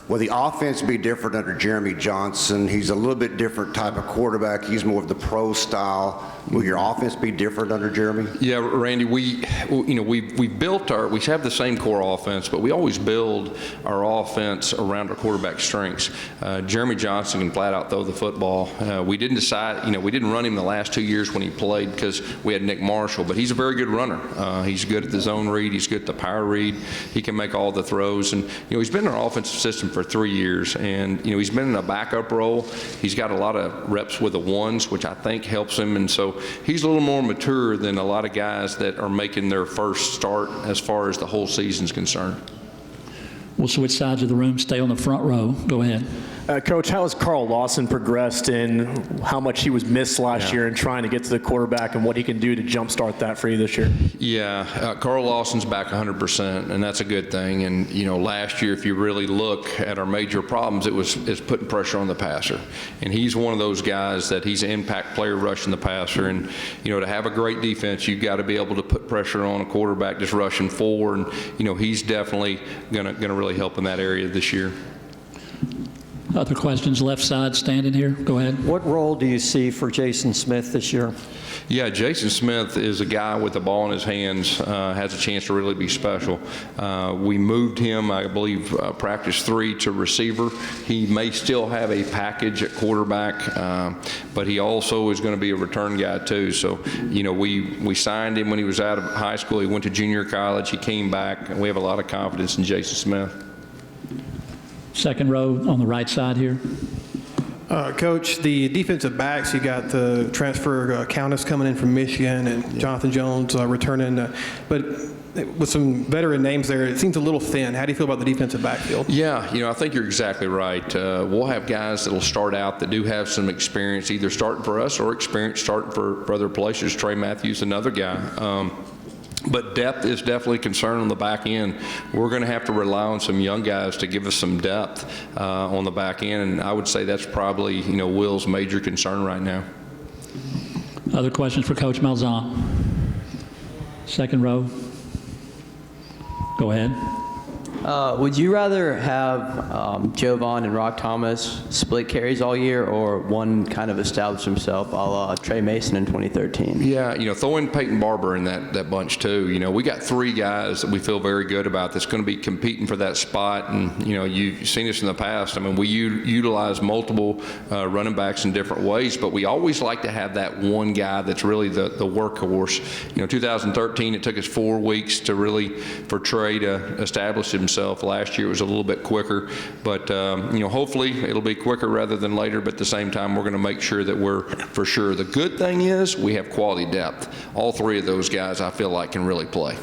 will the offense be different under Jeremy Johnson? He's a little bit different type of quarterback. He's more of the pro style. Will your offense be different under Jeremy? Yeah, Randy, we have the same core offense, but we always build our offense around our quarterback strengths. Jeremy Johnson can flat out throw the football. We didn't run him the last 2 years when he played because we had Nick Marshall, but he's a very good runner. He's good at the zone read. He's good at the power read. He can make all the throws, and he's been in our offensive system for 3 years, and he's been in a backup role. He's got a lot of reps with the ones, which I think helps him, and so he's a little more mature than a lot of guys that are making their first start as far as the whole season's concerned. We'll switch sides of the room. Stay on the front row. Go ahead. Coach, how has Carl Lawson progressed in how much he was missed last year and trying to get to the quarterback, and what he can do to jumpstart that for you this year? Yeah, Carl Lawson's back 100%, and that's a good thing. And last year, if you really look at our major problems, it's putting pressure on the passer, and he's one of those guys that he's an impact player rushing the passer. And to have a great defense, you've got to be able to put pressure on a quarterback just rushing forward. And he's definitely gonna really help in that area this year. Other questions? Left side, standing here. Go ahead. What role do you see for Jason Smith this year? Yeah, Jason Smith is a guy with the ball in his hands, has a chance to really be special. We moved him, I believe, practice 3 to receiver. He may still have a package at quarterback, but he also is going to be a return guy too. So, we signed him when he was out of high school. He went to junior college. He came back, and we have a lot of confidence in Jason Smith. Second row on the right side here. Coach, the defensive backs, you got the transfer Countess coming in from Michigan and Jonathan Jones returning, but with some veteran names there, it seems a little thin. How do you feel about the defensive backfield? Yeah, I think you're exactly right. We'll have guys that will start out that do have some experience, either starting for us or experience starting for other places. Trey Matthews, another guy. But depth is definitely a concern on the back end. We're going to have to rely on some young guys to give us some depth on the back end, and I would say that's probably Will's major concern right now. Other questions for Coach Malzahn? Second row. Go ahead. Would you rather have Jovan and Rock Thomas split carries all year, or one kind of establish himself a la Trey Mason in 2013? Yeah, throw in Peyton Barber in that bunch too. We got 3 guys that we feel very good about that's going to be competing for that spot. And, you've seen us in the past. I mean, we utilize multiple running backs in different ways, but we always like to have that one guy that's really the workhorse. 2013, it took us 4 weeks for Trey to establish himself. Last year it was a little bit quicker, but hopefully it'll be quicker rather than later. But at the same time, we're going to make sure that we're for sure. The good thing is we have quality depth. All 3 of those guys I feel like can really play.